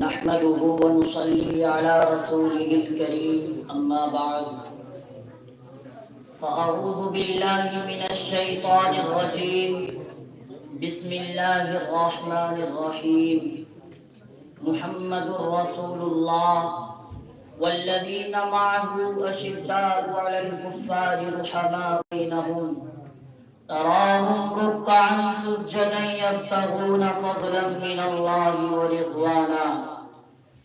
نحمده ونصلي على رسوله الكريم أما بعد فأعوذ بالله من الشيطان الرجيم بسم الله الرحمن الرحيم محمد رسول الله والذين معه أشداء على الكفار رحماء بينهم تراهم ركعا سجدا يبتغون فضلا من الله ورضوانا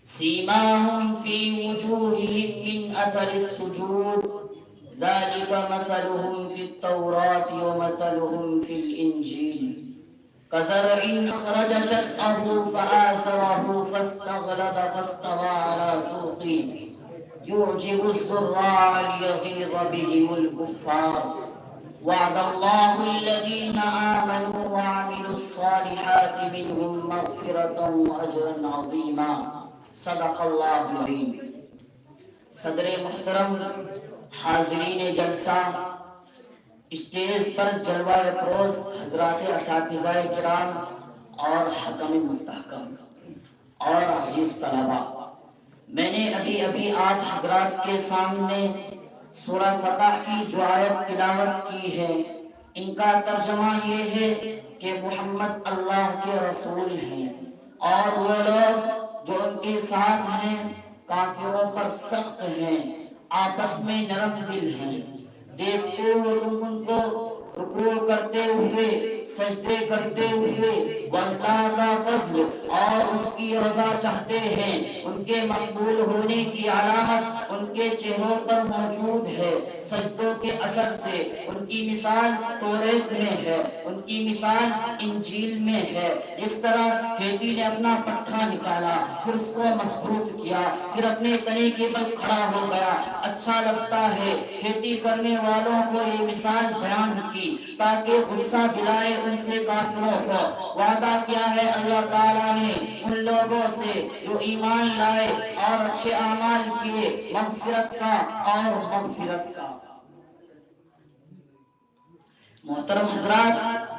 سيماهم في وجوههم من أثر السجود ذلك مثلهم في التوراة ومثلهم في الإنجيل كزرع أخرج شطأه فآزره فاستغلظ فاستوى على سوقه يعجب الزراع ليغيظ بهم الكفار وعد الله الذين آمنوا وعملوا الصالحات منهم مغفرة وأجرا عظيما صدق الله العظيم. صدر محترم، حاضرین جلسہ، اسٹیج پر جلوہ افروز حضرات اساتذہ کرام اور حکم مستحکم اور عزیز طلباء، میں نے ابھی آپ حضرات کے سامنے سورہ فتح کی جو آیت تلاوت کی ہے، ان کا ترجمہ یہ ہے کہ محمد اللہ کے رسول ہیں اور وہ لوگ جو ان کے ساتھ ہیں کافروں پر سخت ہیں، آپس میں نرم دل ہیں. دیکھتے ہو تم ان کو رکوع کرتے ہوئے، سجدے کرتے ہوئے، اللہ کا فضل اور اس کی رضا چاہتے ہیں. ان کے مقبول ہونے کی علامت ان کے چہروں پر موجود ہے. سجدوں کے اثر سے ان کی مثال توریت میں ہے، ان کی مثال انجیل میں ہے. جس طرح کھیتی نے اپنا پٹھا نکالا، پھر اس کو مضبوط کیا، پھر اپنے تنے کے بل کھڑا ہو گیا. اچھا لگتا ہے کھیتی کرنے والوں کو یہ مثال بیان کی تاکہ غصہ دلائے ان سے کافروں کو. وعدہ کیا ہے اللہ تعالیٰ نے ان لوگوں سے جو ایمان لائے اور اچھے اعمال کیے، مغفرت کا اور مغفرت کا. محترم حضرات،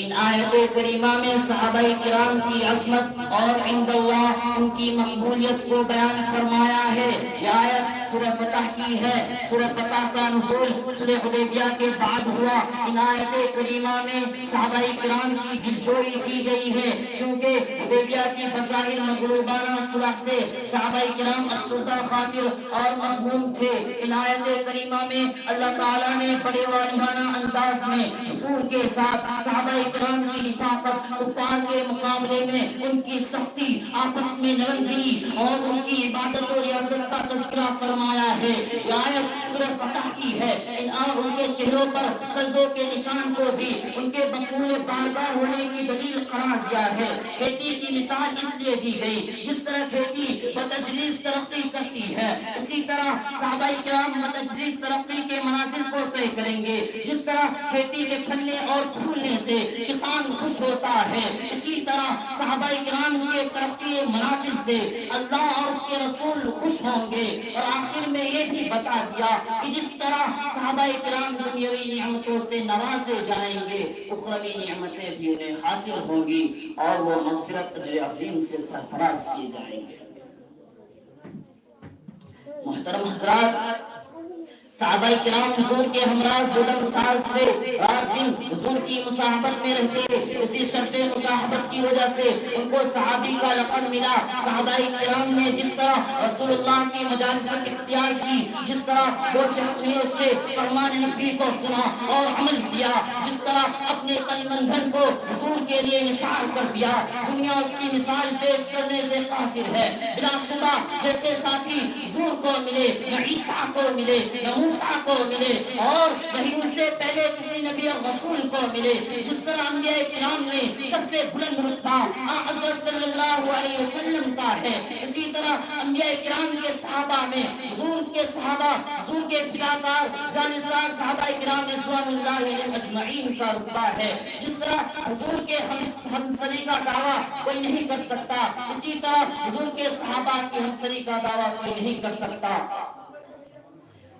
ان آیت کریمہ میں صحابہ کرام کی عظمت اور عند اللہ ان کی مقبولیت کو بیان فرمایا ہے. یہ آیت سورہ فتح کی ہے. سورہ فتح کا نزول صلح حدیبیہ کے بعد ہوا. ان آیت کریمہ میں صحابہ کرام کی دلجوئی کی گئی ہے، کیونکہ حدیبیہ کی بظاہر مغلوبانہ صلح سے صحابہ کرام افسردہ خاطر اور مغموم تھے. ان آیت کریمہ میں اللہ تعالیٰ نے بڑے واضحانہ انداز میں حضور کے ساتھ صحابہ کرام کی رفاقت، کفار کے مقابلے میں ان کی سختی، آپس میں نرم دلی اور ان کی عبادت و ریاضت کا تذکرہ فرمایا ہے. یہ آیت سورہ فتح کی ہے. ان کے چہروں پر سجدوں کے نشان کو بھی ان کے مقبول بارگاہ ہونے کی دلیل قرار دیا ہے. کھیتی کی مثال اس لیے دی گئی، جس طرح کھیتی بتدریج ترقی کرتی ہے، اسی طرح صحابہ کرام بتدریج ترقی کے منازل کو طے کریں گے. جس طرح کھیتی کے پھلنے اور پھولنے سے کسان خوش ہوتا ہے، اسی طرح صحابہ کرام کے ترقی منازل سے اللہ اور اس کے رسول خوش ہوں گے. اور آخر میں یہ بھی بتا دیا کہ جس طرح صحابہ کرام دنیاوی نعمتوں سے نوازے جائیں گے، اخروی نعمتیں بھی انہیں حاصل ہوں گی اور وہ مغفرت اجر عظیم سے سرفراز کیے جائیں گے. محترم حضرات، صحابہ کرام حضور کے ہمراہ ظلم ساز سے رات دن حضور کی مصاحبت میں رہتے. اسی شرط مصاحبت کی وجہ سے ان کو صحابی کا لقب ملا. صحابہ کرام نے جس طرح رسول اللہ کی مجالس اختیار کی، جس طرح وہ شخصیت سے فرمان نبی کو سنا اور عمل کیا، جس طرح اپنے تن بندھن کو حضور کے لیے نثار کر دیا، دنیا اس کی مثال پیش کرنے سے قاصر ہے. بلا شبہ جیسے ساتھی حضور کو ملے، نہ عیسیٰ کو ملے، نہ موسیٰ کو ملے، اور وہی ان سے پہلے کسی نبی اور رسول کو ملے. جس طرح انبیاء کرام میں سب سے بلند رتبہ حضرت صلی اللہ علیہ وسلم کا ہے، اسی طرح انبیاء کرام کے صحابہ میں حضور کے صحابہ، حضور کے فداکار جانثار صحابہ کرام رضوان اللہ علیہم اجمعین کا رتبہ ہے. جس طرح حضور کے ہمسری کا دعویٰ کوئی نہیں کر سکتا، اسی طرح حضور کے صحابہ کی ہمسری کا دعویٰ کوئی نہیں کر سکتا.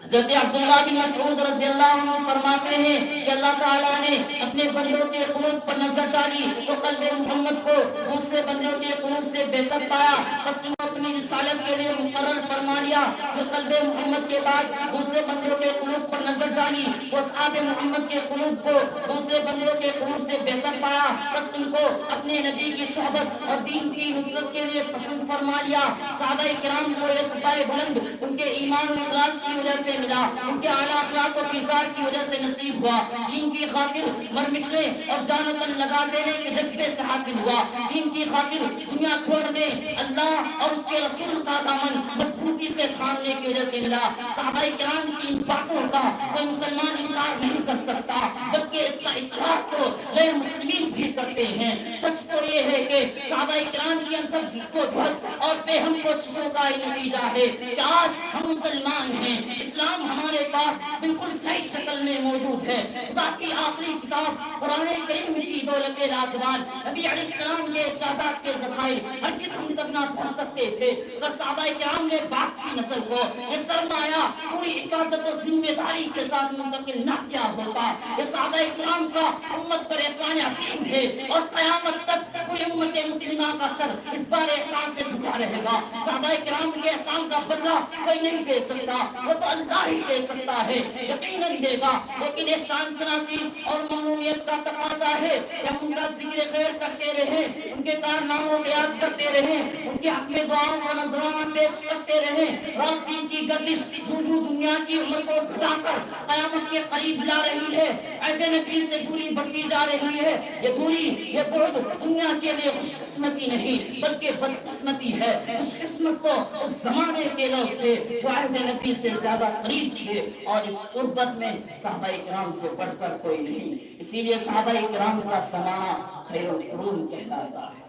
حضرت عبداللہ بن مسعود رضی اللہ عنہ فرماتے ہیں کہ اللہ تعالیٰ نے اپنے بندوں کے قلوب پر نظر ڈالی تو قلب محمد کو دوسرے بندوں کے قلوب سے بہتر پایا، بس انہوں اپنی رسالت کے لیے مقرر فرما لیا۔ پھر قلب محمد کے بعد دوسرے بندوں کے قلوب پر نظر ڈالی، وہ اصحاب محمد کے قلوب کو دوسرے بندوں کے قلوب سے بہتر پایا، بس ان کو اپنے نبی کی صحبت اور دین کی نصرت کے لیے پسند فرما لیا۔ صحابہ کرام کو رتبہ بلند ان کے ایمان و اخلاص کی وجہ سے ملا، ان کے اعلیٰ اخلاق و کردار کی وجہ سے نصیب ہوا۔ دین کی خاطر مر مٹنے اور جان و تن لگا دینے کے جذبے سے حاصل ہوا۔ دین کی خاطر دنیا چھوڑنے، اللہ اور اس کے رسول کا دامن مضبوطی سے تھامنے کی وجہ سے ملا۔ صحابہ کرام کی ان باتوں کا کوئی مسلمان انکار نہیں کر سکتا، بلکہ اس کا اقرار تو غیر مسلمین بھی کرتے ہیں۔ سچ تو یہ ہے کہ صحابہ کرام کی اندر جدوجہد اور بے ہم کوششوں کا ہی نتیجہ ہے کہ آج ہم مسلمان ہیں، اسلام ہمارے پاس بالکل صحیح شکل میں موجود ہے۔ خدا کی آخری کتاب قرآن کریم کی دولت لازوال نبی علیہ السلام کے ارشادات کے ذخائر ہرگز ہم تک نہ پہنچ سکتے تھے اگر صحابہ کرام نے باپ کی نسل کو یہ سرمایہ پوری حفاظت و ذمہ داری کے ساتھ منتقل نہ کیا ہوتا۔ یہ صحابہ کرام کا امت پر احسان عظیم ہے اور قیامت تک پوری امت مسلمہ کا سر اس بار احسان سے جھکا رہے گا۔ صحابہ کرام کے احسان کا بدلہ کوئی نہیں دے سکتا، وہ تو اللہ ہی دے سکتا ہے، یقیناً دے گا، لیکن احسان شناسی اور ممنونیت کا تقاضا ہے کہ ہم ان کا ذکر خیر کرتے رہیں، ان کے کارناموں کو یاد کرتے رہیں، ان کے حق میں دعاؤں کا نذرانہ پیش کرتے رہیں۔ رات دین کی گردش جھوجھو دنیا کی امت کو بھلا کر قیامت کے قریب لا رہی ہے، عہد نبی سے دوری بڑھتی جا رہی ہے۔ یہ دوری، یہ بعد دنیا کے لیے خوش قسمتی نہیں بلکہ بدقسمتی ہے۔ خوش قسمت تو اس زمانے کے لوگ تھے جو عہد نبی سے زیادہ قریب تھے، اور اس قربت میں صحابہ کرام سے بڑھ کر کوئی نہیں، اسی لیے صحابہ کرام کا زمانہ خیر القرون کہلاتا ہے۔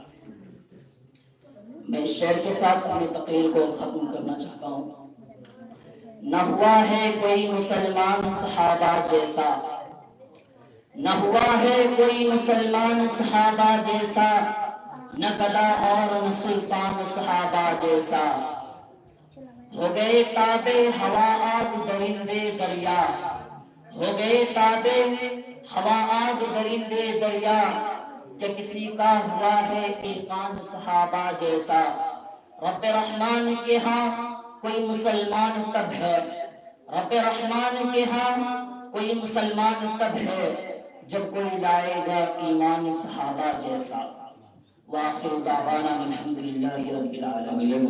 میں اس شعر کے ساتھ اپنی تقریر کو ختم کرنا چاہتا ہوں۔ نہ ہوا ہے کوئی مسلمان صحابہ جیسا، نہ ہوا ہے کوئی مسلمان صحابہ جیسا، نہ گدا اور نہ سلطان صحابہ جیسا۔ ہو گئے تابع ہوا آگ درندے دریا، ہو گئے تابع ہوا آگ درندے دریا، کہ کسی کا ہوا ہے ایقان صحابہ جیسا۔ رب رحمان کے ہاں کوئی مسلمان تب ہے، رب رحمان کے ہاں کوئی مسلمان تب ہے جب کوئی لائے گا ایمان صحابہ جیسا۔ وآخر دعوانا الحمدللہ رب العالمین۔